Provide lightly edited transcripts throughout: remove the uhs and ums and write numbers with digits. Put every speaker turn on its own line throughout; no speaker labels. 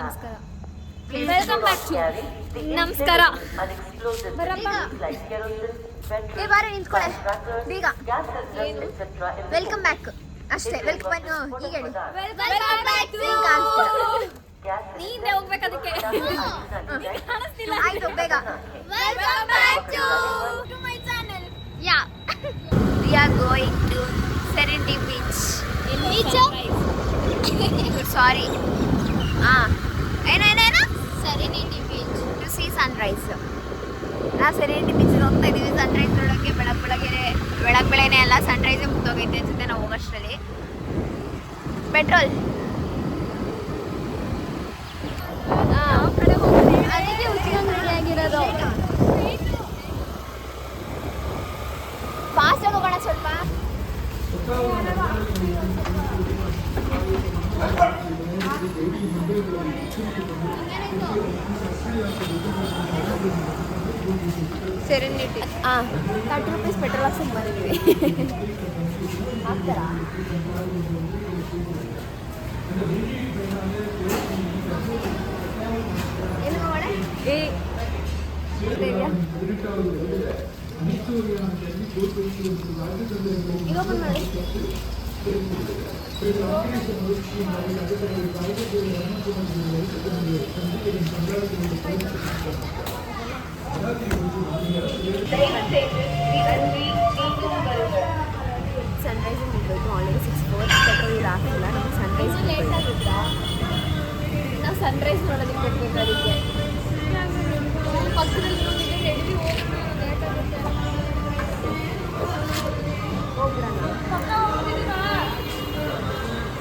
ನಮಸ್ಕಾರ. Welcome back to ನಮಸ್ಕಾರ.
ಬಾರ ನಿಂತ್ಕೊಳ್ಳೆ ಬೇಗ. ವೆಲ್ಕಮ್ ಬ್ಯಾಕ್ ಅಷ್ಟೇ. ವೆಲ್ಕಮ್ ಈಗ ಹೇಳಿ.
ವೆಲ್ಕಮ್ ಬ್ಯಾಕ್ ಟು ನೀನೇ ಹೋಗ್ಬೇಕು ಅದಕ್ಕೆ.
ಆಯ್ತು ಬೇಗ.
Welcome back to my channel.
Yeah we are going to serenity beach.
Beach
sorry ಏನೇನೇನು
serenity beach
to see sunrise. ನಾವು ಸೆರೆಂಡಿ ಬೀಚ್ಗೆ ಹೋಗ್ತಾ ಇದ್ದೀವಿ ಸನ್ರೈಸ್ ನೋಡೋಕ್ಕೆ. ಬೆಳಗ್ಗೆನೆ ಎಲ್ಲ ಸನ್ರೈಸೇ ಮುಗ್ದೋಗೈತೆ ಅನ್ಸುತ್ತೆ ನಾವು ಹೋಗೋಷ್ಟರಲ್ಲಿ. ಪೆಟ್ರೋಲ್
ಅದಕ್ಕೆ ಉಚ್ಚಿಕೊಂಡು ರೆಡಿ ಆಗಿರೋದು.
ಫಾಸ್ಟಾಗಿ ಹೋಗೋಣ ಸ್ವಲ್ಪ.
ಸೆರೆನಿಟಿ
30 ರೂಪೀಸ್ ಪೆಟ್ರೋಲ್ ಹಾಕ್ಸಕ್ಕೆ ಬಂದಿದ್ದೀವಿ. ಹಾಕ್ತಾರಾ? ಎಲ್ಲಿ ಹೋಗೋಣ? ಈಗ ಓಪನ್ ಮಾಡಿ. ಸನ್ರೈಸ್ ಮುಗಿದೋಯ್ತು. ಆಲ್ರೆಡಿ 6:04. ಪೆಟ್ರೋಲ್ ಇದು ಹಾಕಿಲ್ಲ. ನಮಗೆ ಸನ್ರೈಸ್ ಲೇಟ್ ಆಗುತ್ತಾ?
ನಾವು ಸನ್ರೈಸ್ ನೋಡೋದಕ್ಕೆ ಬರ್ಬೇಕು. ಅದಕ್ಕೆ ಪಕ್ಕದಲ್ಲಿ ರೆಡಿ ಲೇಟ್ ಆಗುತ್ತೆ.
ಹೋಗ್ಬಿಡೋಣ.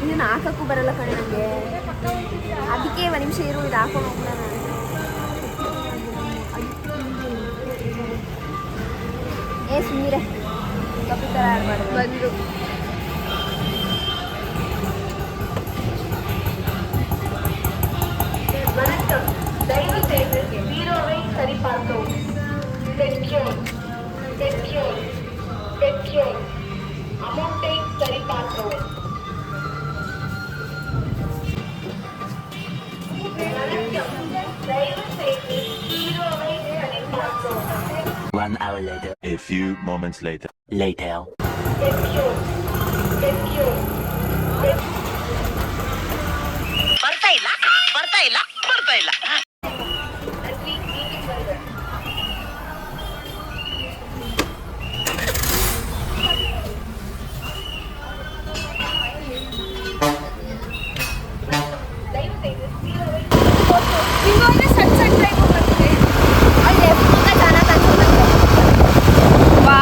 ಇದನ್ನು ಹಾಕಕ್ಕೂ ಬರಲ್ಲ ಕಣೆ ನನಗೆ. ಅದಕ್ಕೆ ಒಂದು ನಿಮಿಷ ಇರು, ಇದು ಹಾಕೊಂಡು ಹೋಗ್ಬಿಡೋಣ. ಸುಮ್ಮನೆ ಕಪ್ಪಿ ಥರ ಆಡ್ಬಾರ್ದು.
ಬಂದು
ದಯವಿಟ್ಟು ನೀರೋವೈ ಸರಿಪಾರ್ಕವು ಅಮೌಂಟೈ ಸರಿಪಾರ್ಕವು
1 hour later. A few moments later. ಬರ್ತಾ ಇಲ್ಲ.
ಇನ್ನೊಂದು ಸಣ್ಣ ಸಣ್ಣ ಟ್ರೈನ್ ಹೋಗುತ್ತೆ.
ಅಲ್ಲಿ ಚೆನ್ನಾಗಿ ಅನ್ಸುತ್ತೆ.
ವಾ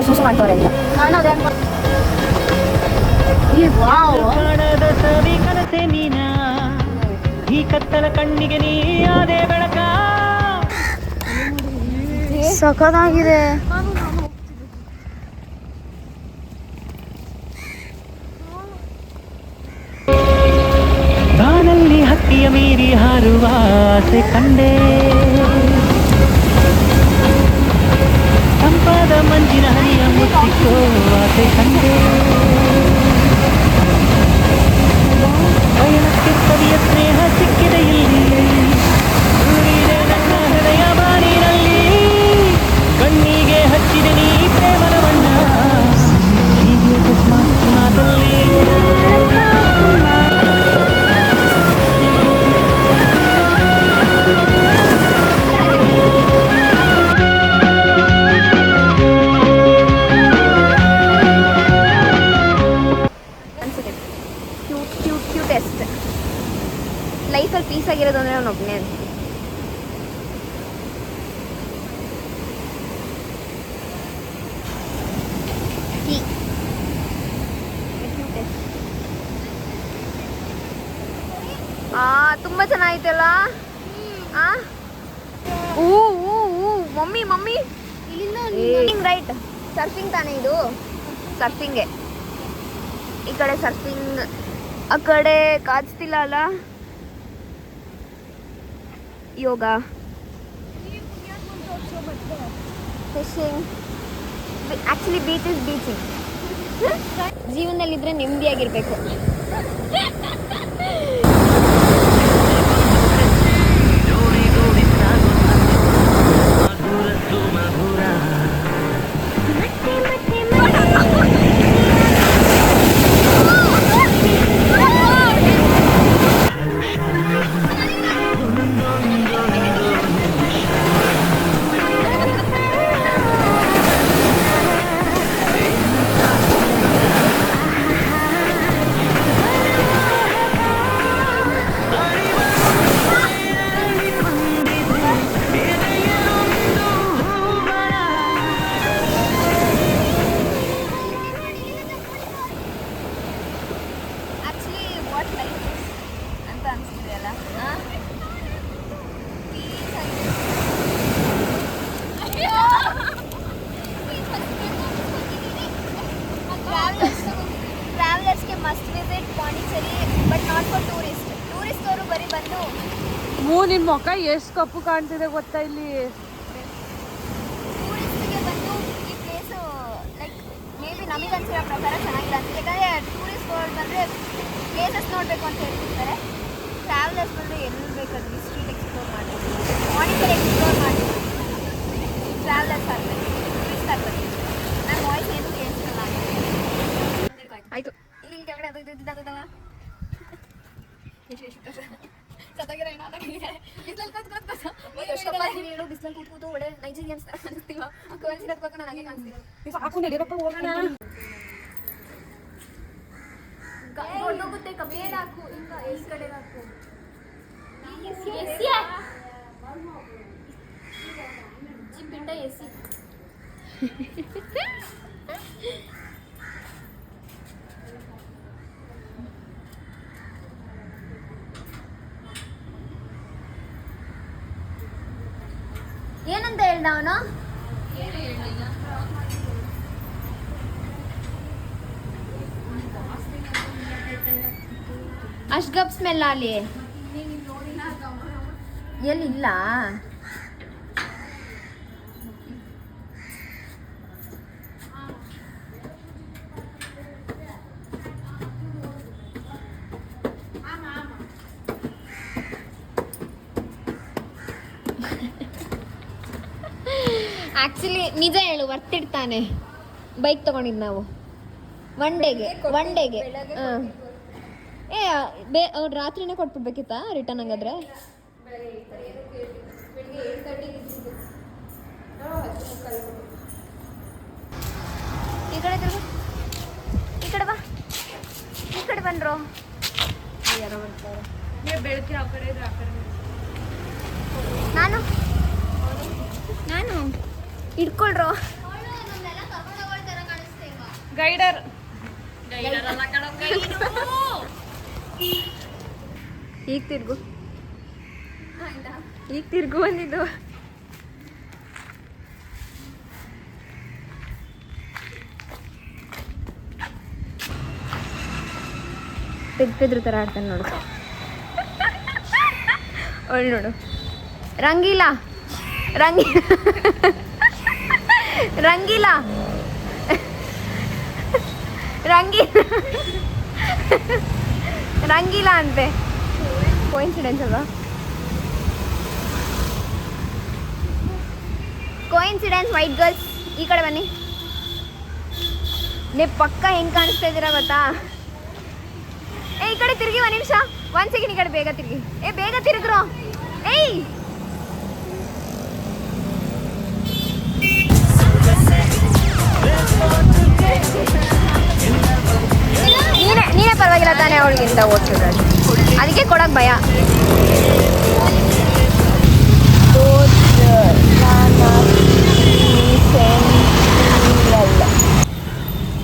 ಸೂಸು ಮಾಡ್ತವ್ರೆ ಅಂತ
ಕಾಣದ ಸವಿ ಕನಸೆ ನೀನ, ಈ ಕತ್ತಲ ಕಣ್ಣಿಗೆ ನೀ ಅದೇ ಬೆಳಕ.
ಸಖತ್ತಾಗಿದೆ.
ಬಾನಲ್ಲಿ ಹಕ್ಕಿಯ ಮೀರಿ ಹಾರುವ ಆಸೆ ಕಂಡೆ, ತಂಪಾದ ಮಂಜಿನ ಹನಿಯ ಮುತ್ತಿಕೋ ಆಸೆ ಕಂಡೆ. ಪಯಣಕ್ಕೆ ಕವಿಯ ಸ್ನೇಹ ಸಿಕ್ಕಿದೆ ಇಲ್ಲಿ, ಊರಿದೆ ನನ್ನ ಹೃದಯ ಬಾರಿನಲ್ಲಿ. ಕಣ್ಣಿಗೆ ಹಚ್ಚಿದೆ ನೀ ಪ್ರೇಮದ ಬಣ್ಣ, ಹೀಗೆ ಮಾತಲ್ಲಿ
ಕ್ಯೂಟೆಸ್ಟ್ ಲೈಫಲ್ಲಿ ಪೀಸ್ ಆಗಿರೋದು ಅಂದರೆ ನಾನು ಒಬ್ಬನೇ ಅಂತ. ತುಂಬ ಚೆನ್ನಾಗಿತ್ತಲ್ಲ. ಮಮ್ಮಿ ಮಮ್ಮಿ ರೈಟ್ ಸರ್ಫಿಂಗ್ ತಾನೇ ಇದು ಸರ್ಫಿಂಗೆ ಈ ಕಡೆ ಸರ್ಫಿಂಗ್ ಆ ಕಡೆ ಕಾಣಿಸ್ತಿಲ್ಲ ಅಲ್ಲ yoga fishing actually beach is beaching ಜೀವನದಲ್ಲಿದ್ದರೆ ನೆಮ್ಮದಿಯಾಗಿರ್ಬೇಕು ಟ್ರಾವೆಲರ್ಸ್ಗೆ must visit Pondicherry but not for tourist ಅವರು ಬರೀ ಬಂದು
ನಿನ್ ಮುಖ ಎಷ್ಟು ಕಪ್ಪು ಕಾಣ್ತಿದೆ ಗೊತ್ತಾ ಇಲ್ಲಿ
ಟೂರಿಸ್ಟ್ಗೆ ಬಂದು ಈ ಪ್ಲೇಸು ಲೈಕ್ ಮೇ ಬಿ ನಮಗೆ ಅನ್ಸಿರೋ ಪ್ರಕಾರ ಚೆನ್ನಾಗಿಲ್ಲ ಅಂತ ಯಾಕಂದರೆ ಟೂರಿಸ್ಟ್ ಬಂದರೆ ಪ್ಲೇಸಸ್ ನೋಡಬೇಕು ಅಂತ ಹೇಳ್ತಿರ್ತಾರೆ ಟ್ರಾವೆಲರ್ಸ್ ಬಂದರೆ ಎಲ್ಲಿ ಬೇಕಾದ್ರೆ ಸ್ಟ್ರೀಟ್ ಎಕ್ಸ್ಪ್ಲೋರ್ ಮಾಡ್ಬೋದು ಪಾಂಡಿಚೇರಿ ಎಕ್ಸ್ಪ್ಲೋರ್ ಮಾಡ್ಬೋದು ಟ್ರಾವೆಲರ್ಸ್ ಆಗ್ತದೆ ಟೂರಿಸ್ಟ್ ಆಗ್ತದೆ ನನ್ನ ವಾಯ್ಸ್ ಏನು ಕೇಳಿಸಲ್ಲ ಆಯಿತು ಇಲ್ಲಿ ಕೆಳಗಡೆ ಅದು ಬಿಸಿಲಲ್ಲಿ ಕೂತ್ಕೊಂಡು ಒಳ್ಳೆ ನೈಜೀರಿಯನ್ಸ್ ತರ ಕಾಣಿಸ್ತೀವ ನನಗೆ ಕಾಣಿಸ್ತೀವಿ ಕಮ್ಮಿ ಹಾಕು ಈಗ ಈ ಕಡೆ ಹಾಕು ಜಿಂಪಿಂಡ ಎಸಿ ಏನಂತ ಹೇಳ್ದ ಅವನು ಅಷ್ಟು ಗಪ್ ಸ್ಮೆಲ್ ಅಲ್ಲಿ ಎಲ್ಲಿಲ್ಲ ಆ್ಯಕ್ಚುಲಿ ನಿಜ ಹೇಳು ವರ್ತಿಡ್ತಾನೆ ಬೈಕ್ ತೊಗೊಂಡಿದ್ದು ನಾವು ಒನ್ ಡೇಗೆ ಹಾಂ ಅವ್ರು ರಾತ್ರಿನೇ ಕೊಟ್ಬಿಡ್ಬೇಕಿತ್ತಾ ರಿಟರ್ನ್ ಹಂಗಾದ್ರೆ ಈ ಕಡೆ ತಿರುಗು ಈ ಕಡೆ ಬಾ ಈ ಕಡೆ ಬಂದ್ರು ಯಾರೋ ಬರ್ತಾರೆ
ಬೆಳಗ್ಗೆ ಆ ಕಡೆ ಇದ್ರೆ ಆ ಕಡೆ
ನಾನು ಇಟ್ಕೊಳ್ರೋ
ಗೈಡರ್
ಈಗ ತಿರ್ಗು ಬಂದಿದ್ದು ಪೆದ್ರು ಥರ ಆಡ್ತಾನೆ ನೋಡು ಒಳ್ಳೆ ನೋಡು ರಂಗೀಲಾ ರಂಗೀಲಾ ಅಂತೆ ಕೋಇನ್ಸಿಡೆನ್ಸ್ ಅಲ್ವಾ ಕೋಇನ್ಸಿಡೆನ್ಸ್ ವೈಟ್ ಗರ್ಲ್ಸ್ ಈ ಕಡೆ ಬನ್ನಿ ನೀವು ಪಕ್ಕ ಹೆಂಗೆ ಕಾಣಿಸ್ತಾ ಇದ್ದೀರಾ ಗೊತ್ತಾ ಈ ಕಡೆ ತಿರುಗಿ ಒಂದು ನಿಮಿಷ 1 ಸೆಕೆಂಡ್ ಈ ಕಡೆ ಬೇಗ ತಿರುಗಿ ಬೇಗ ತಿರುಗ್ರೋ ಏಯ್ ನೀನೇ ಪರವಾಗಿಲ್ಲ ತಾನೇ ಅವಳಿಗಿಂತ ಓದ್ತಿದ್ರೆ ಅದಕ್ಕೆ ಕೊಡಕ್ಕೆ ಭಯ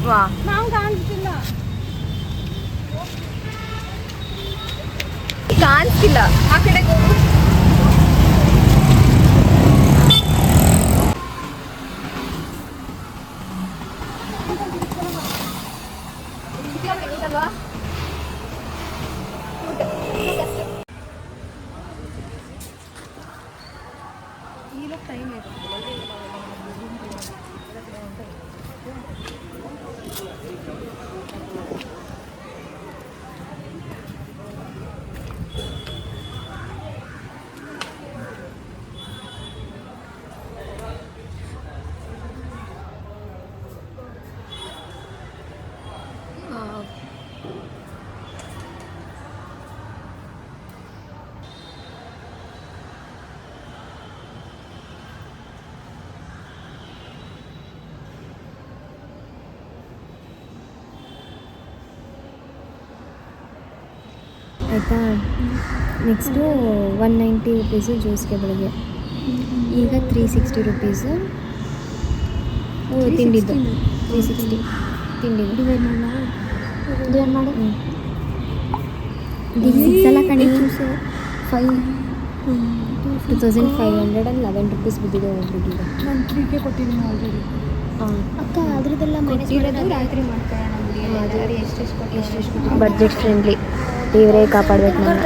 ವಾ ಕಾಣಿಸ್ತಿಲ್ಲ ಆ ಕಡೆ ಟೈಮ್ ಇದೆ.
ಆಯಿತಾ. ನೆಕ್ಸ್ಟು 190 ರುಪೀಸು ಜ್ಯೂಸ್ಗೆ ಬೆಳಗ್ಗೆ. ಈಗ 360 ರುಪೀಸು ತಿಂಡಿದ್ದು. 360 ತಿಂಡಿದ್ದು ಡಿವೈಡ್ ಮಾಡು. ಸಿಕ್ಸಲ್ಲ ಕಣಿ. 2511 ರುಪೀಸ್ ಬಿದ್ದಿದೆ ಒಬ್ಬರಿಗೆ.
ನಾನು 3K ಕೊಟ್ಟಿದ್ದೀನಿ ಆಲ್ರೆಡಿ.
ಹಾಂ
ಅಕ್ಕ ಅದ್ರದ್ದೆಲ್ಲ ಮೈನಸ್ ಇರೋದು ರಾತ್ರಿ ಮಾಡ್ಕೊಳ್ಳೋಣ. ಎಷ್ಟು
ಬಡ್ಜೆಟ್ ಫ್ರೆಂಡ್ಲಿ. ದೇವರೇ ಕಾಪಾಡ್ಬೇಕು ನಾನು.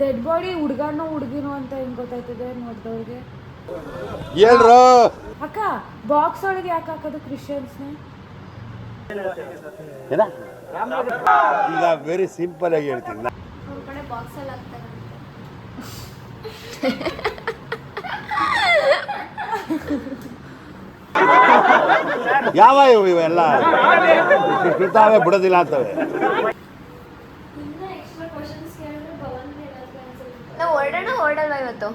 ಡೆಡ್ ಬಾಡಿ ಹುಡುಗನೋ ಹುಡುಗಿನೋ ಅಂತ ಹೆಂಗ್ ಗೊತ್ತಾಯ್ತದೆ ನೋಡ್ದವ್ರಿಗೆ?
ಹೇಳ್ರು
ಅಕ್ಕ ಬಾಕ್ಸ್ ಒಳಗೆ ಯಾಕೆ ಹಾಕೋದು ಕ್ರಿಶ್ಚಿಯನ್ಸ್ನ?
ಈಗ ವೆರಿ ಸಿಂಪಲ್ ಆಗಿ ಹೇಳ್ತೀನಿ.
ಅವ್ರ ಕಡೆ ಬಾಕ್ಸಲ್ಲಿ ಹಾಕ್ತಾರೆ.
ಯಾವ ಇವೆಲ್ಲ ಇರ್ತಾವೆ ಬಿಡೋದಿಲ್ಲ ಅಂತವೆ.
ನಾವು ಹೊರಡಲ್ವಾ ಇವತ್ತು?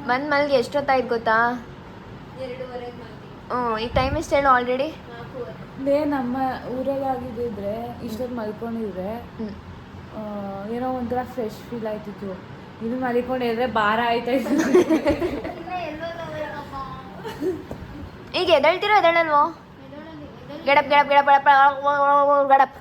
ಬಂದು ಮಲ್ಗೆ ಎಷ್ಟೊತ್ತಾಯ್ತು ಗೊತ್ತಾ? 2:30. ಈಗ ಟೈಮ್ ಎಷ್ಟು ಹೇಳು ಆಲ್ರೆಡಿ?
ನಮ್ಮ ಊರಲ್ಲಾಗಿದ್ದಿದ್ರೆ ಇಷ್ಟೊತ್ತು ಮಲ್ಕೊಂಡಿದ್ರೆ ಏನೋ ಒಂಥರ ಫ್ರೆಶ್ ಫೀಲ್ ಆಯ್ತಿತ್ತು. ಇದು ಮಲ್ಕೊಂಡಿದ್ರೆ ಭಾರ ಆಯ್ತಾಯ್ತು.
ಈಗ ಎದಳ್ತಿರೋ ಎದಳಲ್ವೋ? ಗಡಪ್ ಗಡಪ್ ಗಡಪ್ ಗಡಪ್ ಗಡಪ್.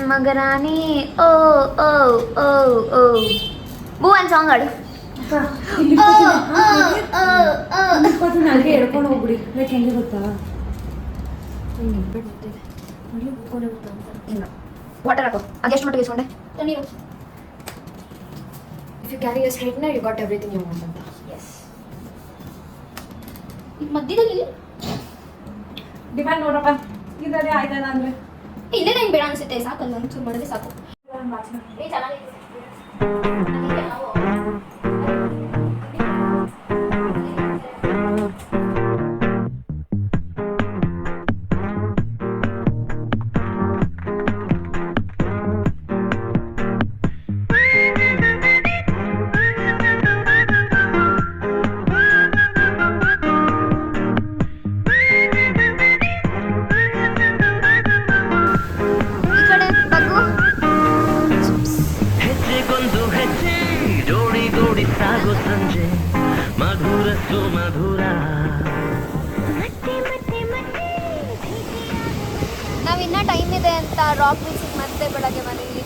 ಮಗರಾಣಿ ಓ ಓ ಓ ಓ ಬೂ ಒಂದು ಸಾಂಗ್ ಹಾಡು.
ನನಗೆ ಹೇಳ್ಕೊಂಡು ಹೋಗ್ಬಿಡಿ. ಲೈಕ್ ಹೆಂಗೆ ಗೊತ್ತಾ,
ವಾಟರ್ ಹಾಕೋ. ಅದೆಷ್ಟು ಮಟ್ಟಿಗೆ ಇಸ್ಕೊಂಡೆ? If you carry your straightener you got everything you want ಅಂತ. ಎಸ್. ಈಗ ಮಧ್ಯದಲ್ಲಿ
ಡಿಮ್ಯಾಂಡ್ ನೋಡಪ್ಪ. ಇದ್ರೆ ಆಯ್ತಲ್ಲ ಅಂದ್ರೆ
ಇಲ್ಲೇ ನಂಗೆ ಬೇಡ ಅನ್ಸುತ್ತೆ. ಸಾಕಲ್ಲ ಒಂಚೂರು ಮಾಡಿದ್ರೆ ಸಾಕು. ನಾವಿನ್ನ ಟೈಮ್ ಇದೆ ಅಂತ ರಾಕ್ ಬೀಚಿಗೆ ಮತ್ತೆ ಬೆಳಗ್ಗೆ ಬಂದಿದ್ವಿ.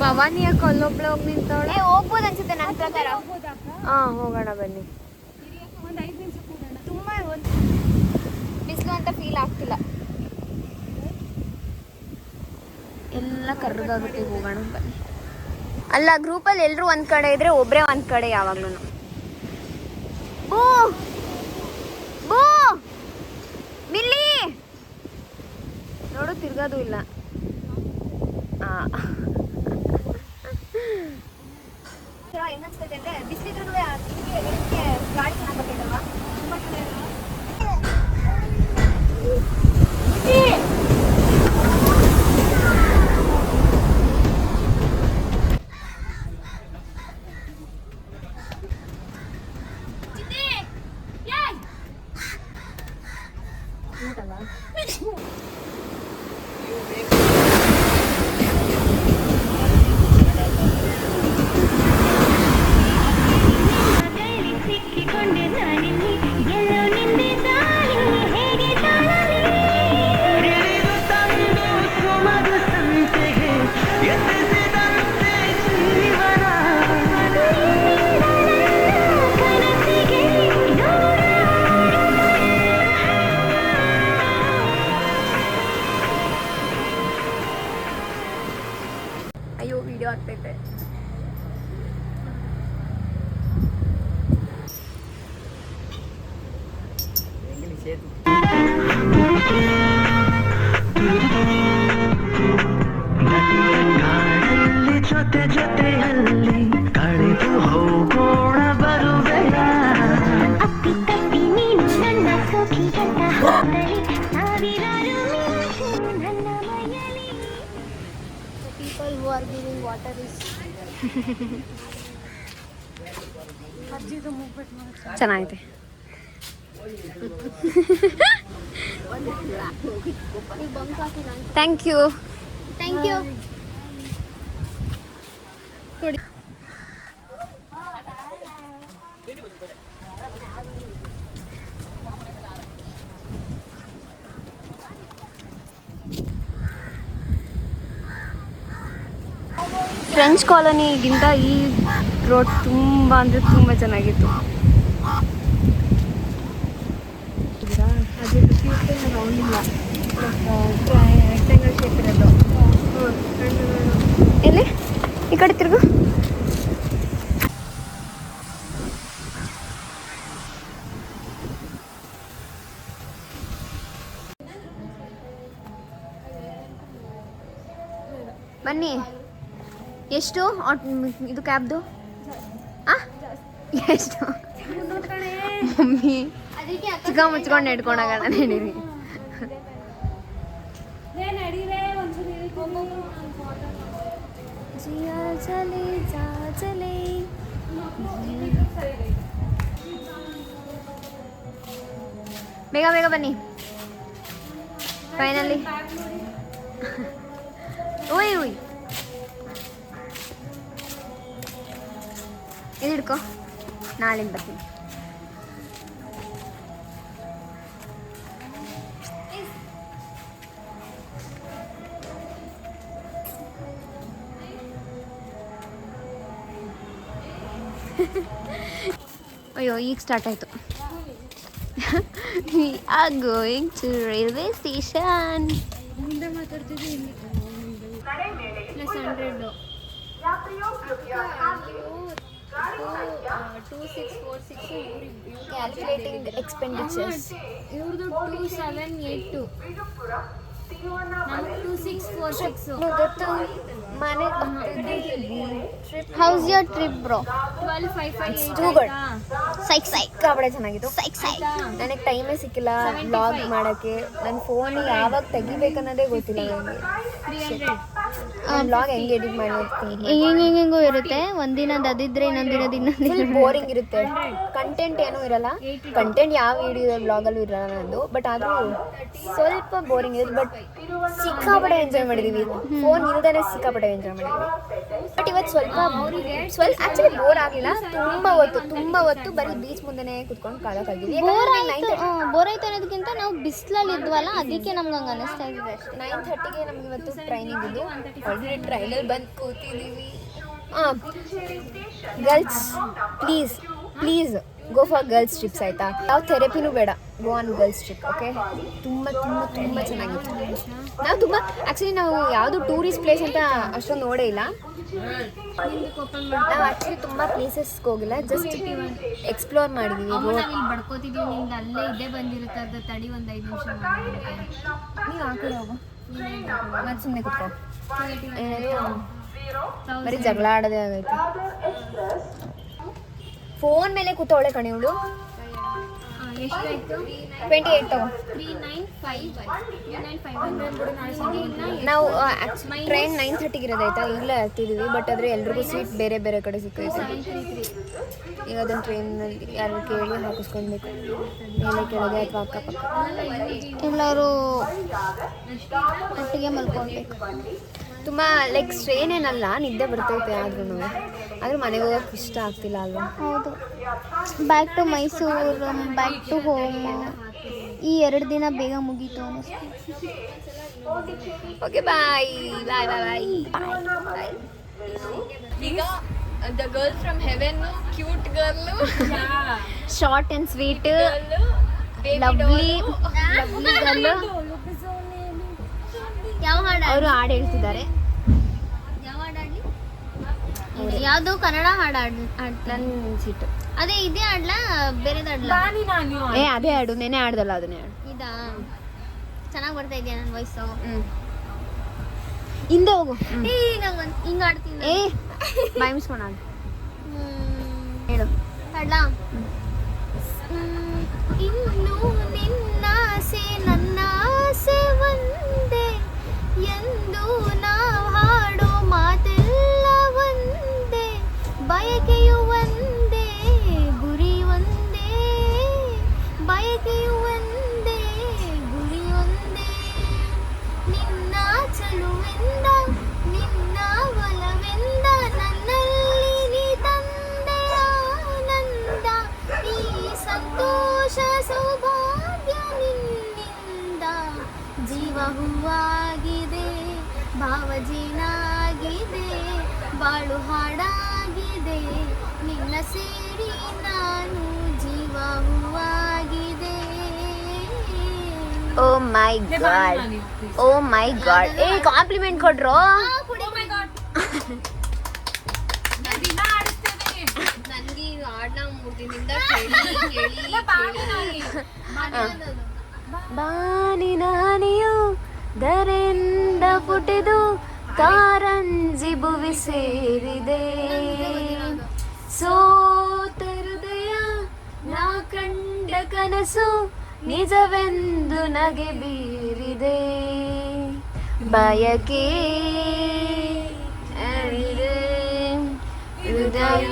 ಭವಾನಿ ಯಾಕೆ ಅಲ್ಲೊಬ್ಳೆ ಹೋಗಿ ನಿಂತವಳೆ?
ಹೋಗ್ಬೋದು ಅನ್ಸುತ್ತೆ ನನ್ನ ಪ್ರಕಾರ.
ಹಾಂ ಹೋಗೋಣ ಬನ್ನಿ.
ತುಂಬ ಬಿಸಿಲು ಅಂತ ಫೀಲ್ ಆಗ್ತಿಲ್ಲ.
ಎಲ್ಲ ಕರ್ರಗಾಗುತ್ತೆ. ಹೋಗೋಣ ಬನ್ನಿ.
ಅಲ್ಲ ಗ್ರೂಪಲ್ಲಿ ಎಲ್ಲರೂ ಒಂದು ಕಡೆ ಇದ್ರೆ ಒಬ್ಬರೇ ಒಂದು ಕಡೆ ಯಾವಾಗ್ಲೂ. ಬೂ ಬೂ ಮಿಲ್ಲಿ ನೋಡು ತಿರ್ಗೋದು ಇಲ್ಲ. ಹೆಂಗನ್ಸ್ತೈತೆ ಅಂದರೆ ಬಿಸಿಲಿದ್ರೂ ಗಾಳಿ ಚೆನ್ನಾಗಿ ಬರ್ತೈತಲ್ವಾ ತುಂಬ ಅಯ್ಯೋ ವಿಡಿಯೋ ಆಗ್ತೈತೆ.
ಜೊತೆ ಜೊತೆಯಲ್ಲಿ ಕಳೆದು ಹೋಗೋಣ ಬರುವೆಯ ಅಪ್ಪಿ ತಪ್ಪಿ ನೀನು ನನ್ನ ಸಖಿಗಂತ ಹೋದರೆ ಸಾವಿರಾರು ಮಿಂಚು ನನ್ನ ಮೈಯಲ್ಲಿ.
People who are giving water is ಚೆನ್ನಾಗಿದೆ. Thank you thank you. French ಕಾಲೋನಿಗಿಂತ ಈ ರೋಡ್ ತುಂಬ ಅಂದರೆ ತುಂಬ ಚೆನ್ನಾಗಿತ್ತು. ಎಲ್ಲಿ ಈ ಕಡೆ ತಿರುಗು. ಬನ್ನಿ. ಎಷ್ಟು ಇದು ಕ್ಯಾಬ್ದು? ಎಷ್ಟು ಮಮ್ಮಿ ಚಿಕ್ಕ ಮುಚ್ಕೊಂಡು ಇಟ್ಕೊಂಡಾಗ ನಡೀರಿ. ಬೇಗ ಬೇಗ ಬನ್ನಿ. ಫೈನಲಿ ಓಯ್ ಓಯ್ ಇದು ಹಿಡ್ಕೊ, ನಾಳೆ ಬರ್ತೀನಿ. ಅಯ್ಯೋ ಈಗ ಸ್ಟಾರ್ಟ್ ಆಯಿತು. We are going to railway station. ಮುಂದೆ ಮಾತಾಡ್ತಿದ್ದೆ ಇಲ್ಲಿ +100 ಕ್ಯಾಲ್ಕುಲೇಟಿಂಗ್ ಎಕ್ಸ್ಪೆಂಡಿಚರ್ಸ್.
ಇವ್ರದ್ದು 2782 ನಮ್ದು 2646.
ಗೊತ್ತು ಮನೆ. How's your trip bro?
12558.
Too good. ಸಿಕ್ಕಾಪಟ್ಟೆ ಚೆನ್ನಾಗಿತ್ತು. ನನಗೆ ಟೈಮೇ ಸಿಕ್ಕಿಲ್ಲ ವ್ಲಾಗ್ ಮಾಡೋಕ್ಕೆ. ನನ್ನ ಫೋನ್ ಯಾವಾಗ ತೆಗಿಬೇಕನ್ನೋದೇ ಗೊತ್ತಿಲ್ಲ ನನಗೆ. ವ್ಲಾಗ್ ಹೆಂಗೆ ಎಡಿಟ್ ಮಾಡಿರ್ತೀನಿ
ಹೆಂಗೋ ಇರುತ್ತೆ. ಒಂದಿನದ ಅದಿದ್ರೆ ಇನ್ನೊಂದಿನದ
ಬೋರಿಂಗ್ ಇರುತ್ತೆ. ಕಂಟೆಂಟ್ ಏನೂ ಇರಲ್ಲ. ಕಂಟೆಂಟ್ ಯಾವ ವಿಡಿಯೋ ವ್ಲಾಗಲ್ಲೂ ಇರಲ್ಲ ನಂದು. ಬಟ್ ಆದರೂ ಸ್ವಲ್ಪ ಬೋರಿಂಗ್ ಇರುತ್ತೆ. ಬಟ್ ಸಿಕ್ಕಾಪಟ್ಟೆ ಎಂಜಾಯ್ ಮಾಡಿದ್ದೀವಿ. ಫೋನ್ ಇಲ್ದೇ ಸಿಕ್ಕಾಪಟ್ಟೆ ಎಂಜಾಯ್ ಮಾಡಿದ್ದೀವಿ. ಬಟ್ ಇವತ್ತು ಸ್ವಲ್ಪ ಆ್ಯಕ್ಚುಲಿ ಬೋರ್ ಆಗಲಿಲ್ಲ. ತುಂಬ ಹೊತ್ತು ಬರೀ ಬೀಚ್ ಮುಂದೆನೇ ಕುತ್ಕೊಂಡು ಕಾಲಕ್ಕಾಗಿದ್ವಿ.
ಬೋರ್ ಆಯ್ತು ಅನ್ನೋದಕ್ಕಿಂತ ನಾವು ಬಿಸಿಲಲ್ಲಿ ಇದ್ವಲ್ಲ, ಅದಕ್ಕೆ ನಮ್ಗೆ ಹಂಗೆ ಅನ್ನಿಸ್ತಾ ಇದ್ದಿದೆ ಅಷ್ಟೇ.
9:30ಗೆ ನಮ್ಗೆ ಇವತ್ತು ಟ್ರೈನಿಂಗ್ ಇದ್ದು ಆಲ್ರೆಡಿ ಟ್ರೈನಲ್ಲಿ ಬಂದು ಕೂತಿದ್ದೀವಿ. Girls please go for girls trips ಆಯಿತಾ? ಯಾವ ಥೆರಪಿನೂ ಬೇಡ. Go on girls trip. Okay, ತುಂಬ ತುಂಬ ತುಂಬ ಚೆನ್ನಾಗಿತ್ತು. ನಾವು ತುಂಬ ಆ್ಯಕ್ಚುಲಿ ನಾವು ಯಾವುದು ಟೂರಿಸ್ಟ್ ಪ್ಲೇಸ್ ಅಂತ ಅಷ್ಟೊಂದು ನೋಡೇ ಇಲ್ಲ. ನಾವು ಆ್ಯಕ್ಚುಲಿ ತುಂಬ ಪ್ಲೇಸಸ್ಗೆ ಹೋಗಿಲ್ಲ, ಜಸ್ಟ್ ಎಕ್ಸ್ಪ್ಲೋರ್ ಮಾಡಿದ್ದೀವಿ.
ಬಡ್ಕೋತಿದೀವಿ, ನಿಂದು ಅಲ್ಲೇ ಇದೇ ಬಂದಿರುತ್ತೆ. ಅದು ತಡಿ ಒಂದು 5 ನಿಮಿಷ
ನೀವು ಆ ಕಡೆ ಹೋಗು, ಮತ್ತೆ ಸುಮ್ಮನೆ ಕುತ್ಕೋ. ಬರೀ ಜಗಳ ಆಡೋದೇ ಆಗೈತೆ. ಫೋನ್ ಮೇಲೆ ಕೂತವಳೆ ಕಣೆ ಇವಳು.
ಎಷ್ಟಾಯ್ತು?
28 ತಗೋ.
395
ನಾವು ಟ್ರೈನ್ 9:30ಗೆ ಇರೋದಾಯ್ತಾ, ಈಗಲೇ ಹತ್ತಿದ್ದೀವಿ. ಬಟ್ ಆದರೆ ಎಲ್ರಿಗೂ ಸೀಟ್ ಬೇರೆ ಬೇರೆ ಕಡೆ ಸಿಕ್ಕೈತೆ. ಈಗ ಅದನ್ನು ಟ್ರೈನಲ್ಲಿ ಯಾರು ಕೇಳಿ ಹಾಕಿಸ್ಕೊಳ್ಬೇಕು, ಮೇಲೆ ಕೆಳಗೆ ಅಥವಾ ಅಕ್ಕಪಕ್ಕ ಎಲ್ಲರೂ ಒಟ್ಟಿಗೆ ಮಲ್ಕೊಳ್ಬೇಕು. ತುಂಬ ಲೈಕ್ ಸ್ಟ್ರೇನ್ ಏನಲ್ಲ, ನಿದ್ದೆ ಬರ್ತೈತೆ. ಆದ್ರೂ ಮನೆಗೆ ಹೋಗೋಕೆ ಇಷ್ಟ ಆಗ್ತಿಲ್ಲ ಅಲ್ವಾ?
ಹೌದು. Back to Mysuru, back to home. ಈ 2 ದಿನ ಬೇಗ ಮುಗೀತು ಅನ್ನಿಸ್ತು.
Okay, bye bye bye bye.
ಈಗ the girl from heaven, cute girl,
short and sweet, lovely girl.
ಯಾವ ಹಾಡು?
ಅವರು ಹಾಡು ಹೇಳ್ತಿದ್ದಾರೆ.
ಯಾವ ಹಾಡು ಆಡಲಿ? ಯಾವುದು ಕನ್ನಡ ಹಾಡು
ನನ್ನ ಸೀಟು.
ಅದೇ ಇದೇ ಹಾಡ್ಲಾ ಬೇರೆದು ಹಾಡ್ಲಾ?
ಅದೇ ಹಾಡು, ನೆನೆ ಹಾಡ್ದಲ್ಲ, ಅದನ್ನೇ ಹಾಡು.
ಇದಾ ಚೆನ್ನಾಗಿ ಬರ್ತಾ ಇದೆಯಾ ನನ್ನ ವಾಯ್ಸು?
ಹಿಂದೆ ಹೋಗು.
ನಂಗೆ ಹಿಂಗೆ ಆಡ್ತೀನಿ.
ಬಾಯಿ ಮುಚ್ಕೊಂಡು ಹಾಡು ಹೇಳು.
ಹಾಡ್ಲಾ? ಇನ್ನು ನಿನ್ನಾಸೆ ನನ್ನಾಸೆ ಒಂದೇ ಎಂದು ನಾವು ಹಾಡೋ ಮಾತೆಲ್ಲ ಒಂದೇ, ಬಯಕೆಯು ಒಂದೇ, ಗುರಿ ಒಂದೇ, ಬಯಕೆಯು ಒಂದೇ, ಗುರಿ ಒಂದೇ. ನಿನ್ನ ಚಲುವೆಂದ, ನಿನ್ನ ಒಲವೆಂದ, ನನ್ನಲ್ಲಿ ನೀ ತಂದೆ ಆನಂದ, ಈ ಸಂತೋಷ ಸೌಭಾಗ್ಯ ನಿನ್ನಿಂದ. ಜೀವ ಹೂವಾಗಿದೆ, ಭಾವಜೀನಾಗಿದೆ, ಬಾಳು ಹಾಡಾಗಿದೆ, ನಿನ್ನ ಸೇರಿ ನಾನು ಜೀವ ಹೂವಾಗಿದೆ.
ಓ ಮೈ ಗಾಡ್, ಓ ಮೈ ಗಾಡ್. ಕಾಂಪ್ಲಿಮೆಂಟ್ ಕೊಟ್ರು.
ನನಗೆ ಇದು ಹಾಡನ್ನ 3 ದಿನದಿಂದ ಕೇಳಿ
ಬಾನಿನ ಹನಿಯು ಧರೆಯಿಂದ ಪುಟಿದು ಕಾರಂಜಿ ಭುವಿ ಸೇರಿದೆ, ಸೋತ ಹೃದಯ ನಾ ಕಂಡ ಕನಸು ನಿಜವೆಂದು ನಗೆ ಬೀರಿದೆ, ಬಯಕೆ ಅರಿದೆ ಹೃದಯ.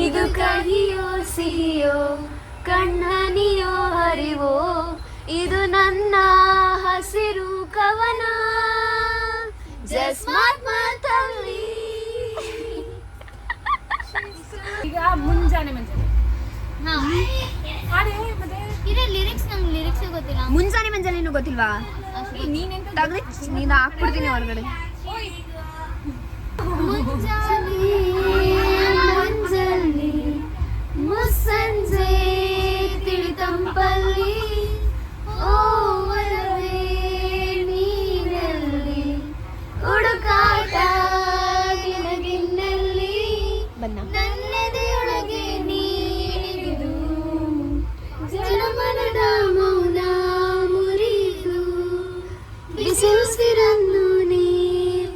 ಇದು ಕಹಿಯೋ ಸಿಹಿಯೋ ಕಣ್ಣನಿಯೋ ಹರಿವೋ, ಇದು ನನ್ನ ಹಸಿರು ಕವನ ಜಸ್ಮಾತ್ ಮಾತಲ್ಲಿ.
ಈಗ ಮುಂಜಾನೆ
ಇದೇ ಲಿರಿಕ್ಸ್, ನಂಗೆ ಲಿರಿಕ್ಸ್ ಗೊತ್ತಿಲ್ಲ.
ಮುಂಜಾನೆ ಮಂಜಾನೆ ಗೊತ್ತಿಲ್ವಾ? ತೆಗ್ದು ನೀನು ಹಾಕ್ಬಿಡ್ತೀನಿ ಹೊರಗಡೆ.
ಮುಂಜಾನೆ ಮುಂಜಾನೆ ಮುಸ್ಸಂಜೆ ತಿಳಿತಂಪಲ್ಲಿ, ಓ ಒಲವೇ ನೀನಲ್ಲಿ ಹುಡುಕಾಟ ಗಿಣಗಿನ್ನಲ್ಲಿ, ನನ್ನೆದೆಯೊಳಗೆ ನೀಡಿದು ಜನಮನದ ಮೌನ ಮುರಿದು, ಬಿಸಿರುಸಿರನ್ನು ನೀ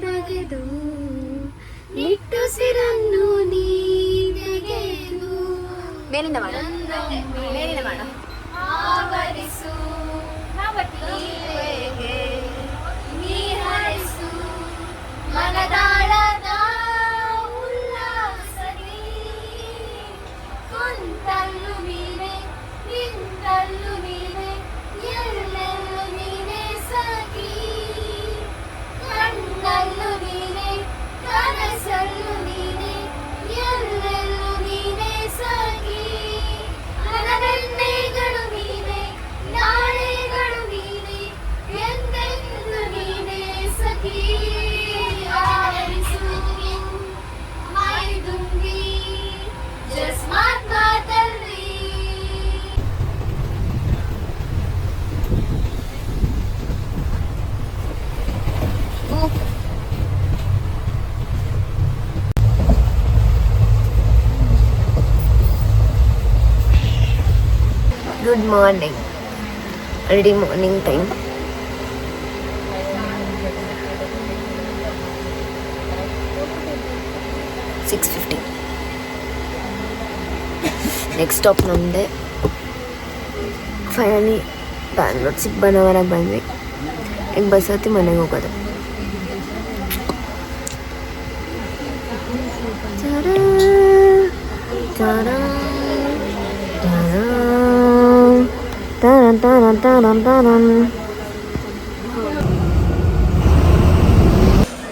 ತೆಗೆದು, ನಿಟ್ಟುಸಿರನ್ನು ನೀ ತೆಗೆದು,
ಮೇಲಿಂದ ಮಾಡು, ಮೇಲಿಂದ ಮಾಡು.
ಆವರಿಸು
good morning. Already morning time. Next stop ನಮ್ಮದೇ. ಫೈನಲಿ ಬ್ಯಾಂಗ್ಳೂರ್ ಚಿಕ್ಕಬಳ್ಳಾಪುರಕ್ಕೆ ಬಂದ್ವಿ. ಈಗ ಬಸ್ ಹತ್ತಿ ಮನೆಗೆ ಹೋಗೋದು.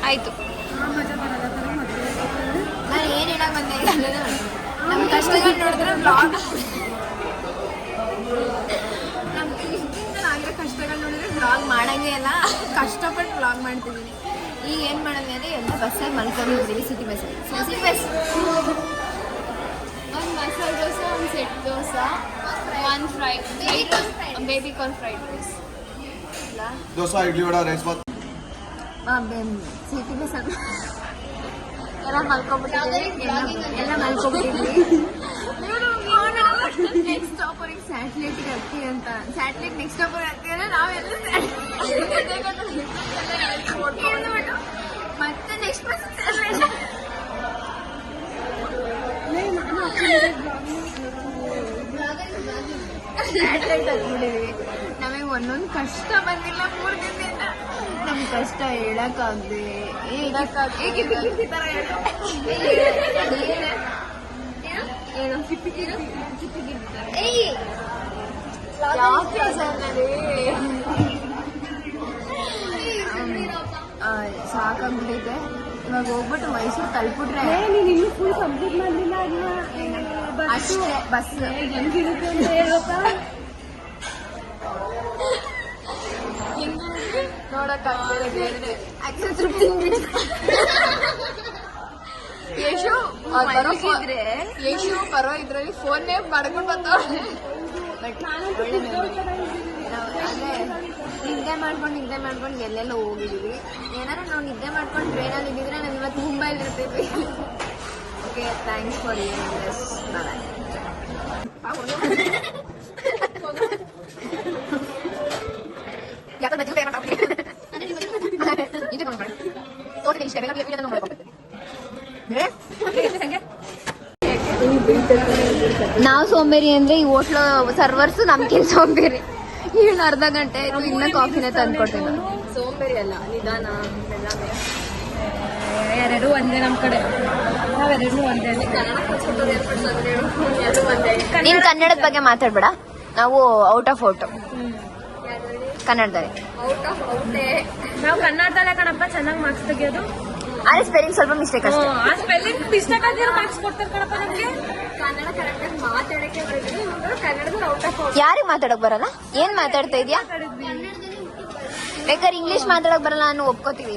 ಆಯಿತು. ನಾನು ಏನು ಹೇಳಕ್ಕೆ ಬಂದೆ ನಮ್ಮ ಕಷ್ಟಗಳು ನೋಡಿದ್ರೆ ಬ್ಲಾಗ್, ಆಗಿರೋ ಕಷ್ಟಗಳು ನೋಡಿದ್ರೆ ಬ್ಲಾಗ್ ಮಾಡೋಂಗೆ ಎಲ್ಲ ಕಷ್ಟಪಟ್ಟು ಬ್ಲಾಗ್ ಮಾಡ್ತಿದ್ದೀನಿ. ಈಗ ಏನು ಮಾಡೋದು ಅಂದರೆ ಎಲ್ಲ ಬಸ್ಸಲ್ಲಿ ಮಲ್ಕೊಂಡಿದ್ದೀವಿ. ಸಿಟಿ ಬಸ್ಸಲ್ಲಿ.
ಒಂದು ಮಸಾಲೆ ದೋಸೆ, ಒಂದು ಸೆಟ್ ದೋಸೆ, ಒಂದು baby corn fried rice,
dosa, idli, vada, rice bath.
City ಬಸ್ಸಲ್ಲಿ ಎಲ್ಲ ಮಲ್ಕೊಬಿಟ್ಟಿದ್ದೀವಿ. ನೆಕ್ಸ್ಟ್ ಸ್ಟಾಪ್ ಅವ್ರಿಗೆ ಸ್ಯಾಟ್ಲೈಟ್ಗೆ ಹತ್ತಿ ಅಂತ. ಸ್ಯಾಟ್ಲೈಟ್ ನೆಕ್ಸ್ಟ್ ಸ್ಟಾಪ್ ಅವ್ರಿಗೆ ಹತ್ತಿ ಅಂದರೆ ನಾವೆಲ್ಲ ಮತ್ತೆ ನೆಕ್ಸ್ಟ್ ಬಸ್ ಸ್ಯಾಟ್ಲೈಟ್ ಹತ್ಬಿಟ್ಟಿದ್ವಿ. ನಮಗೆ ಒಂದೊಂದು ಕಷ್ಟ ಬಂದಿಲ್ಲ 3 ದಿನದಿಂದ. ನಮ್ಮ ಕಷ್ಟ ಹೇಳಕ್ಕಾಗದೆ ಸಾಕಾಗ್ಬಿಟ್ಟೈತೆ. ಇವಾಗ ಹೋಗ್ಬಿಟ್ಟು ಮೈಸೂರು ತಲುಪಿಟ್ರೆ
ನೀನು ಫುಲ್ ಕಂಪ್ಲೀಟ್ ಮಾಡಲಿಲ್ಲ
ಅಷ್ಟೇ ಬಸ್
ಹೆಂಗಿರುತ್ತೆ ಅಂತ ಹೇಳಪ್ಪ.
ನೋಡಕ್ಕಾಗ್ತಿದ್ರೆ ಯಶು ಬರೋ ಇದ್ರಲ್ಲಿ ಫೋನ್ನೇ ಮಾಡ್ಕೊಂಡು ಬಂದವ್ರೆ. ಅದೇ ನಿದ್ದೆ ಮಾಡ್ಕೊಂಡು ಎಲ್ಲೆಲ್ಲ ಹೋಗಿದ್ದೀವಿ. ಏನಾದ್ರು ನಾವು ನಿದ್ದೆ ಮಾಡ್ಕೊಂಡು ಟ್ರೈನಲ್ಲಿ ಇದ್ದಿದ್ರೆ ನಾವು ಇವತ್ತು ಮುಂಬೈಲಿ ಇರ್ತೀವಿ. ಓಕೆ, ಥ್ಯಾಂಕ್ಸ್ ಫಾರ್ ಯೂರಿಂಗ್ ದಿಸ್. ನಾವು ಸೋಂಬೇರಿ ಅಂದ್ರೆ ಈ ಹೋಟ್ಲು ಸರ್ವರ್ಸ್ ನಮ್ಗಿನ್ ಸೋಂಬೇರಿ. ಇವ್ನು ಅರ್ಧ ಗಂಟೆ ಆಯ್ತು ಇನ್ನ ಕಾಫಿನೇ ತಂದ್ಕೊಡ್ತೀನಿ.
ಸೋಂಬೇರಿ ಅಲ್ಲ, ನಿಧಾನ. ಎರಡು ಒಂದೇ ನಮ್ಮ ಕಡೆ, ನಾವೆರಡು ಒಂದೇ. ಕನ್ನಡ ಎರಡು ಒಂದೇ.
ನೀನ್ ಕನ್ನಡದ ಬಗ್ಗೆ ಮಾತಾಡ್ಬೇಡ, ನಾವು ಔಟ್ ಆಫ್ ಔಟ್ ಕನ್ನಡದಲ್ಲಿ.
ಔಟ್ ಆಫ್ ಔಟೇ ನಾವು ಕನ್ನಡದಲ್ಲೇ ಕಣಪ್ಪ ಚೆನ್ನಾಗಿ ಮಾರ್ಕ್ಸ್ ತೆಗಿಯೋದು.
ಅದೇ ಸ್ಪೆಲ್ಲಿಂಗ್ ಸ್ವಲ್ಪ ಮಿಸ್ಟೇಕ್ ಅಷ್ಟೇ.
ಆ ಸ್ಪೆಲ್ಲಿಂಗ್ ಮಿಸ್ಟೇಕ್ ಆಗಿರೋ ಮಾರ್ಕ್ಸ್ ಕೊಡ್ತಾರೆ ಕಣಪ್ಪ ನಮಗೆ. ಕನ್ನಡ ಕರೆಕ್ಟಾಗಿ ಮಾತಾಡಕ್ಕೆ ಬರೋದು, ಕನ್ನಡದಲ್ಲಿ ಔಟ್ ಆಫ್ ಔಟ್.
ಯಾರಿಗೆ ಮಾತಾಡಕ್ ಬರಲ್ಲ? ಏನ್ ಮಾತಾಡ್ತಾ ಇದೀಯಾ? ಬೇಕಾದ್ರೆ ಇಂಗ್ಲಿಷ್ ಮಾತಾಡಕ್ ಬರಲ್ಲ ನಾನು ಒಪ್ಕೋತೀವಿ.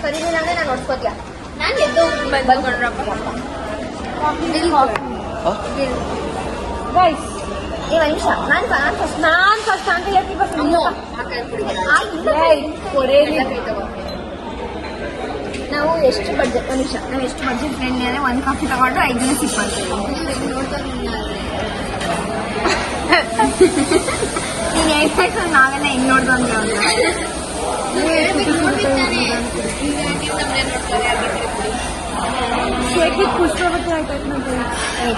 ಕರೀಲಿಲ್ಲ ಅಂದ್ರೆ ನಾನು ಒಪ್ಕೋತೀಯ. ನಾನು ಎದ್ದು ನಿಮಿಷ ನಾನು ಫಸ್ಟ್ ಅಂತ ಹೇಳ್ತೀನಿ. ನಾವು ಎಷ್ಟು ಬಡ್ಜೆಟ್ ಫ್ರೆಂಡ್ಲಿ ಅಂದರೆ 1 ಕಾಫಿ ತಗೊಂಡು 5 ಜನ ಸಿಪ್ ಮಾಡ್ತೀವಿ. ನೀನು ಹೇಳ್ಬೇಕು ನಾವೆಲ್ಲ ಹೆಂಗ್ ನೋಡ್ದು ಅಂದ್ರೆ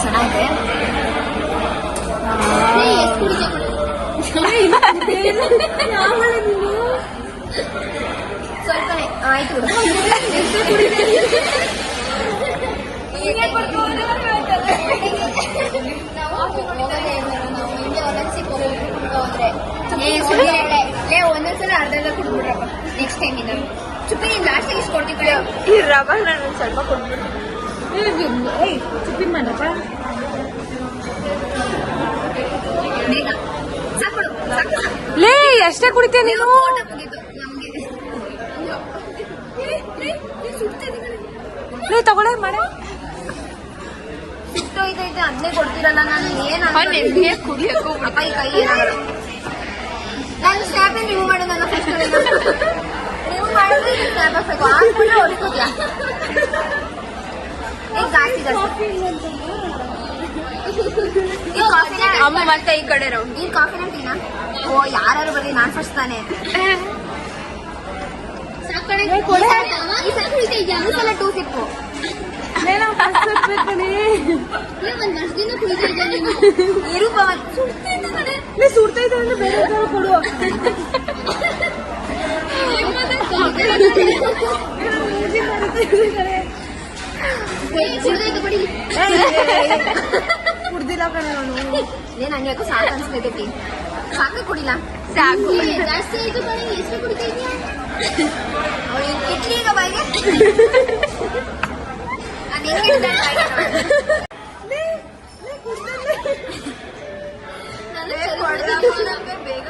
ಚೆನ್ನಾಗಿದೆ. ಸ್ವಲ್ಪನೇ ಆಯ್ತು. ಒಂದೊಂದ್ಸಲ ಅರ್ಧ ಕೊಡ್ಬಿಡ್ರಪ್ಪ. ನೆಕ್ಸ್ಟ್ ಟೈಮ್ ಇಂದ ಚುಪ್ಪಿ ನೀನ್ ಲಾಸ್ಟ್ ಇಷ್ಟು ಕೊಡ್ತೀವಿ. ಈ ರವಾ ನಾನು ಒಂದು ಸ್ವಲ್ಪ ಕೊಟ್ಬಿಟ್ಟು
ಚುಪ್ಪಿ ಮಾಡಪ್ಪ.
ಬೇಗ ಸಾಕೊಡು.
ಲೇ ಎಷ್ಟೇ ಕುಡಿತೀಯ ನೀನು? ಲೇ ತಗೊಳ್ಳೆ ಮಾಡ.
ಸಿಟ್ಟೋಯ್ತೈತೆ ಅದನ್ನೇ ಕೊಡ್ತೀರಲ್ಲ. ನಾನು ಏನು ಕುಡಿಯಕ್ಕೂ ಕೈ ಏನಾಗಲ್ಲ. ನಾನು ಸ್ನ್ಯಾಪೇ ರಿಮೂವ್ ಮಾಡೋದಲ್ಲ ಫಸ್ಟ್. ರಿಮೂವ್ ಮಾಡಿದ್ರೆ ಸ್ನ್ಯಾಪ್ ಹಾಕ್ಬೇಕು. ಆದ್ಮೇಲೆ ಹೊಡ್ಕೋದ್ಯಾ
ಅಮ್ಮ ಮತ್ತೆ ಈ ಕಡೆ
ಈ ಕಾಫಿನ ಟೀನಾ? ಓ ಯಾರು ಬರ್ಲಿ, ನಾನ್ ಫಸ್ಟ್ ತಾನೆ. ಟೂ ಸಿಪ್ಪು
ಸುಡ್ತೈತೆ ಅಂದ್ರೆ ಬೇರೆ ಕೊಡು. ಕುಡ್ದಿಲ್ಲ ಕಣೆ ನಾನು.
ನಂಗೆ ಯಾಕೋ ಸಾಕು ಅನ್ಸ್ತೈತಿ. ಸಾಕು ಕುಡಿಲ್ಲ,
ಸಾಕು.
ಜಾಸ್ತಿ ಆಯ್ತು ಕಣೆ. ಎಷ್ಟು ಕುಡಿತಾ ಇದೀಯ? ಇಡ್ಲಿ ಈಗ ಬಾಯಿಗೆ ನಾನು ಹೆಂಗೆ ಬೇಗ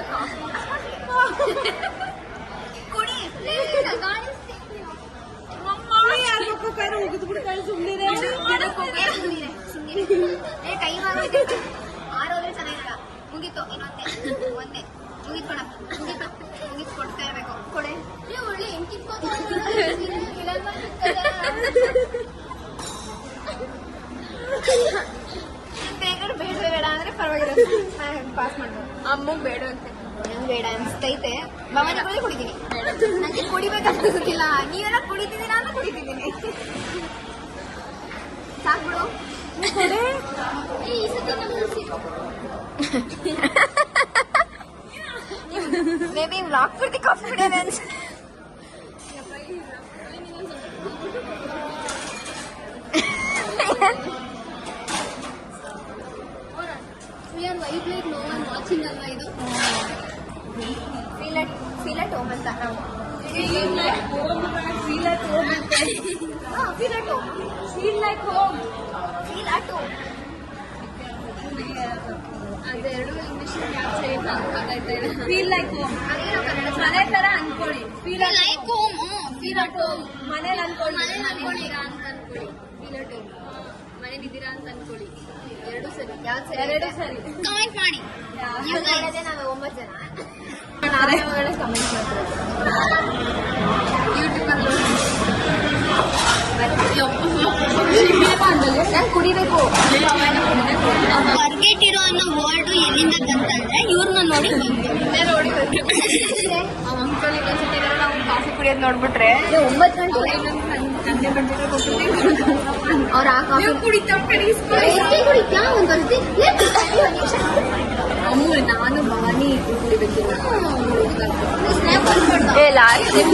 ಕುಡಿ. ಟೈಮ್ ಆಗೋಯ್ತು. 6 ಹೋದ್ರೆ ಚೆನ್ನಾಗಿಲ್ಲ. ಮುಗೀತು. ಇನ್ನೊಂದೇ ಒಂದೇ ಮುಗಿತ್ಕೊಣ. ಮುಗಿತ್ ಕೊಡ್ತಾ ಇರ್ಬೇಕು. ಕೊಡೆ ಒಳ್ಳೆ ಬೇಡ ಬೇಡ ಅಂದ್ರೆ ಪರವಾಗಿಲ್ಲ, ಪಾಸ್ ಮಾಡ್ಬೋದು.
ಅಮ್ಮಗ್ ಬೇಡ ಅಂತೆ.
ನಂಗೆ ಬೇಡ ಅನ್ಸ್ತೈತೆ. ಭವಾನಿ ಕೂಡ ಕುಡಿತೀನಿ. ನಂಗೆ ಕುಡಿಬೇಕಂತ ಗೊತ್ತಿಲ್ಲ. ನೀವೆಲ್ಲ ಕುಡಿತಿದ್ದೀರಾ ಅಂತ ಕುಡಿತಿದ್ದೀನಿ. ಸಾಕ್ಬಿಡು. ಮೇ ಬಿ ವ್ಲಾಗ್ ಪೂರ್ತಿ ಕಾಫಿ ಕುಡಿಯೋಣ ಅನ್ಸ. ಫೀಲ್ ಅಟ್ ಹೋಮ್ ಅಂತ ನಾವು.
ಫೀಲ್ ಅಟ್ ಹೋಮ್ ಅಂತೆ.
Feel at home.
Feel like home.
Feel at home.
ಅದೆರಡು ಇಂಗ್ಲಿಷ್ ಫೀಲ್ ಲೈಕ್ ಹೋಮ್. ಮನೆ ತರ ಅನ್ಕೊಳ್ಳಿ. Feel like home. Feel at home. ಮನೇಲಿ ಅನ್ಕೊಳ್ಳಿ. ಮನೇಲಿದ್ದೀರಾ ಅಂತ ಅನ್ಕೊಳ್ಳಿ. Feel at home. ಮನೇಲಿದ್ದೀರಾ ಅಂತ ಅನ್ಕೊಳ್ಳಿ. ಎರಡು ಸರಿ.
ಯಾವ್ದು ಸರಿ?
ಎರಡು ಸರಿ.
ಕಮೆಂಟ್ ಮಾಡಿ. ನೀವು ಮಾಡೋದೇ ನಾವು 9 ಜನ.
ಕಮೆಂಟ್ ಮಾಡ್ತಾರೆ ಯೂಟ್ಯೂಬಲ್ಲಿ.
ನಾನು ಕುಡಿಬೇಕು.
ಬರ್ಗೆಟ್ ಇರೋ ಅನ್ನೋ ವರ್ಡ್ ಎಲ್ಲಿಂದ ಬಂತಂದ್ರೆ ಇವ್ರನ್ನ ನೋಡಿ
ನೋಡಿ ಅವ್ ಅಂಕಲ್ ಇನ್ನೊಂದ್ಸತಿ ನಾವು ಕಾಫಿ ಕುಡಿಯೋದು ನೋಡ್ಬಿಟ್ರೆ
9 ಗಂಟೆ
ನಂಗೆ ಬಂದಿರೋ
ಅವ್ರ ಆ ಕಾಫಿ
ಕುಡಿತಾ
ಕುಡಿತಾ ಒಂದು ಬರ್ತಿ.
ಅಮ್ಮು ನಾನು ಭವಾನಿ ಕುಡಿಬೇಕಿಲ್ಲ.
ಲಾಸ್ಟ್ ಸಿಪ್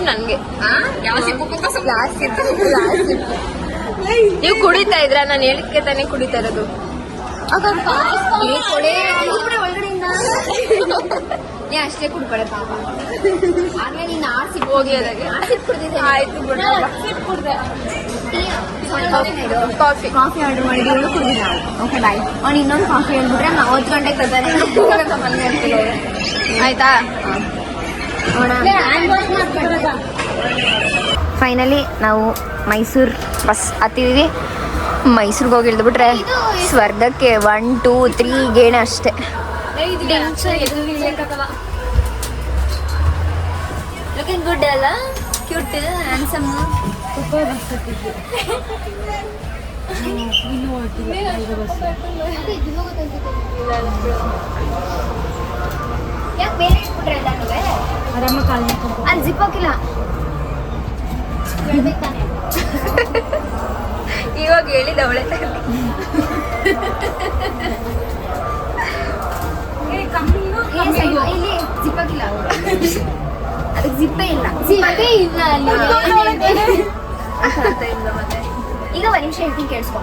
ನನ್ಗೆ.
ಯಾವ ಸಿಪ್ಪು
ಲಾಸ್ಟ್ ಸಿಪ್. ನೀವು ಕುಡಿತಾ ಇದ್ರ? ನಾನು ಹೇಳಿದ್ಕೆ ತಾನೇ ಕುಡಿತಾ ಇರೋದು. ಒಳಗಡೆಯಿಂದ ನೀ ಅಷ್ಟೇ ಕುಡ್ಬೇಡ ಪಾಪ. ಆಮೇಲೆ ನೀನು 6 ಸಿಪ್
ಹೋಗಿ ಅದಾಗೆ
6 ಸಿಪ್ ಕುಡ್ದಿದ್ದೆ.
ಆಯ್ತು ಬಿಡು. ಕುಡ್ದೆ
ಕಾಫಿ ಆರ್ಡರ್ ಮಾಡಿದ್ರು ಕುಡಿದಿಲ್ಲ. Okay bye. ಅವ್ನು ಇನ್ನೊಂದು ಕಾಫಿ ಹೇಳ್ಬಿಟ್ರೆ 9 ಗಂಟೆಗೆ ತರ್ತಾನೆ.
ಆಯ್ತಾ?
ಫೈನಲಿ ನಾವು ಮೈಸೂರು ಬಸ್ ಹತ್ತಿದೀವಿ. ಮೈಸೂರಿಗೆ ಹೋಗಿ ಇಳಿದ್ಬಿಟ್ರೆ ಸ್ವರ್ಗಕ್ಕೆ 1 2 3 ಗೇಣೆ ಅಷ್ಟೇ. ಲುಕಿಂಗ್ ಗುಡ್ ಅಲ್ಲ? Cute handsome. ಯಾಕೆ ಬೇರೆ ಇಟ್ಬಿಟ್ರೆ ಎಲ್ಲ
ಆರಾಮ ಕಾಲ್
ಅಲ್ಲಿ ಜಿಪ್ ಹಾಕಿಲ್ಲ.
ಇವಾಗ ಹೇಳಿದವಳೆ.
ಇಲ್ಲಿ ಜಿಪ್ ಹಾಕಿಲ್ಲ. ಅದಕ್ಕೆ ಜಿಪ್ಪೇ ಇಲ್ಲ.
ಮತ್ತೆ
ಈಗ 1 ನಿಮಿಷ ಹೇಳ್ತೀನಿ ಕೇಳಿಸ್ಕೊ.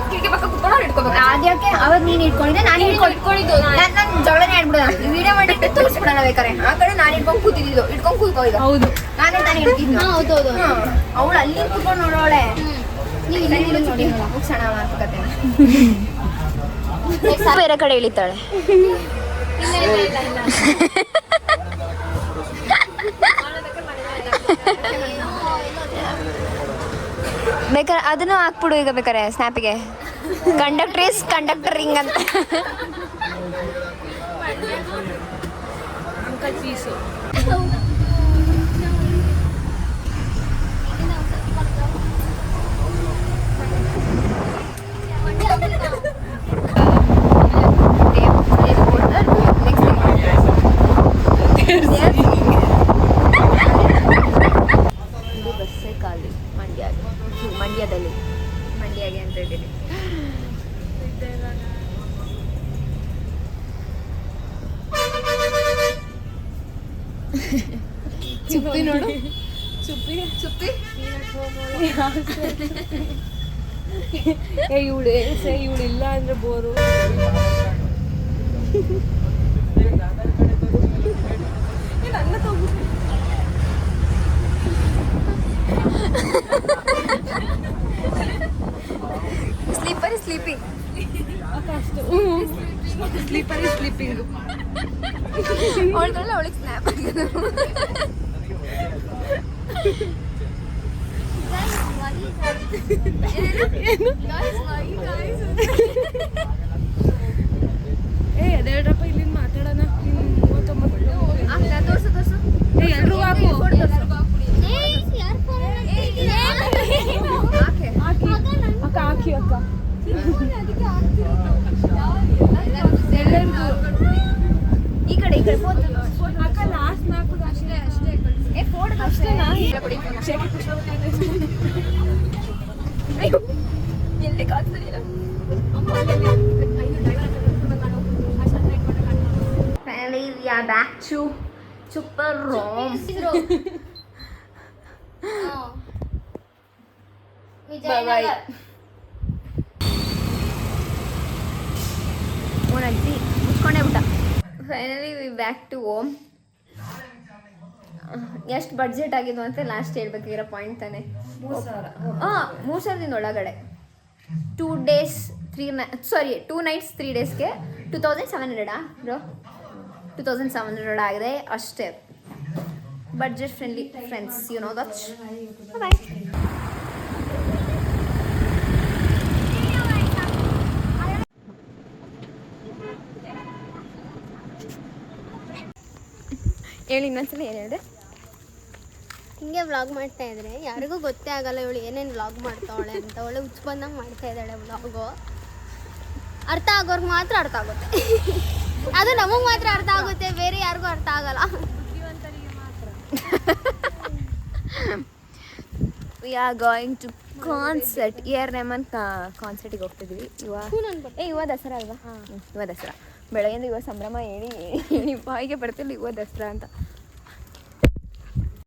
ಕಿಟಕಿ ಪಕ್ಕ ಕುತ್ಕೊಂಡು ಇಟ್ಕೋಬೇಕು.
ಅದ್ಯಾಕೆ ಅವಾಗ ನೀನ್ ಇಟ್ಕೊಂಡಿದ್ದೆ, ನಾನು
ಇಟ್ಕೊಂಡಿದ್ದು
ನಾನು ಜಗಳನೇ ಆಡ್ಬಿಡ. ವಿಡಿಯೋ ಮಾಡಿಟ್ಟು ತೋರಿಸ್ಬಿಡೋಣ ಬೇಕಾರೆ. ಆ ಕಡೆ ನಾನು ಇಟ್ಕೊಂಡು ಕೂತಿದ್ದು, ಇಟ್ಕೊಂಡು ಕೂತ್ಕೋಯ್ದು.
ಹೌದು
ನಾನೇ ತಾನೇ ಇಡ್ತಿದ್ದು.
ಹೌದೌದು.
ಅವಳು ಅಲ್ಲಿ ಕೂತ್ಕೊಂಡು ನೋಡೋಳೆ. ನೋಡಿ ಕ್ಷಣ ಮಾತುಕತೆ ಬೇರೆ ಕಡೆ ಇಳಿತಾಳೆ. ಬೇಕಾರೆ ಅದನ್ನು ಹಾಕ್ಬಿಡು ಈಗ ಬೇಕಾರೆ ಸ್ನ್ಯಾಪಿಗೆ. ಕಂಡಕ್ಟ್ರೇಸ್ ಕಂಡಕ್ಟರಿಂಗ್ ಅಂತ. ಮಾಡ್ತಾ ಇದ್ದೀನಿ.
ಚುಪ್ಪಿ ನೋಡು, ಚುಪ್ಪಿ ಇವಳು ಇಲ್ಲ ಅಂದ್ರೆ ಬೋರು.
ಸ್ಲೀಪರ್ ಸ್ಲೀಪಿಂಗ್
ಸ್ಲೀಪಿಂಗ್
ಅವಳಲ್ಲ ಅವಳಿಗೆ ಸ್ನ್ಯಾಪ್ ಆಗಿದ್ದು.
ಅದೆರಡಪ್ಪ ಇಲ್ಲಿಂದ ಮಾತಾಡೋಣ. 39
ತೋರ್ಸು
ಎಲ್ರಿಗೂ ಹಾಕು. ಅಕ್ಕ ಹಾಕಿ ಅಕ್ಕ.
ಈ ಕಡೆ
ಅಕ್ಕ ಲಾಸ್ಟ್ 4 ಅಷ್ಟೇ.
ಎಲ್ಲಿ ಕಾಣಿಸ್ತಿಲ್ಲ. Finally, we are back to Super Rom.
Bye.
ಓನಜ್ಜಿ ಮುಚ್ಕೊಂಡೇ ಬಿಟ್ಟ. Finally we back to home. ಎಷ್ಟು ಬಡ್ಜೆಟ್ ಆಗಿದ್ದು ಅಂತ ಲಾಸ್ಟ್ ಹೇಳ್ಬೇಕಿರೋ ಪಾಯಿಂಟ್ ತಾನೆ. 3,000 ಒಳಗಡೆ 2 days 2 nights 3 daysಗೆ 2,700 ಬ್ರೋ. 2,700 ಆಗಿದೆ ಅಷ್ಟೇ. Budget friendly friends, you know that. Bye. ಹೇಳಿ ಇನ್ನೊಂದ್ಸಲ ಏನು ಹೇಳಿದೆ?
ಹಿಂಗೆ ವ್ಲಾಗ್ ಮಾಡ್ತಾ ಇದ್ರೆ ಯಾರಿಗೂ ಗೊತ್ತೇ ಆಗಲ್ಲ ಇವಳು ಏನೇನು ವ್ಲಾಗ್ ಮಾಡ್ತಾವಳೆ ಅಂತ. ಒಳ್ಳೆ ಹುಚ್ಚು ಬಂದಂಗೆ ಮಾಡ್ತಾ ಇದ್ದಾಳೆ ವ್ಲಾಗು. ಅರ್ಥ ಆಗೋರ್ಗೆ ಮಾತ್ರ ಅರ್ಥ ಆಗುತ್ತೆ. ಅದು ನಮಗೆ ಮಾತ್ರ ಅರ್ಥ ಆಗುತ್ತೆ, ಬೇರೆ ಯಾರಿಗೂ ಅರ್ಥ ಆಗಲ್ಲ.
We are going to concert. AR Rahman ಕಾನ್ಸರ್ಟಿಗೆ ಹೋಗ್ತಿದ್ವಿ. ಇವ ದಸರಾ ಅಲ್ವಾ? ಇವ ದಸರಾ. ಬೆಳಗ್ಗೆಯಿಂದ ಇವ ಸಂಭ್ರಮ ಹೇಳಿ ಬಾಯಿಗೆ ಬರ್ತಿಲ್ಲ ಇವ ದಸರಾ ಅಂತ.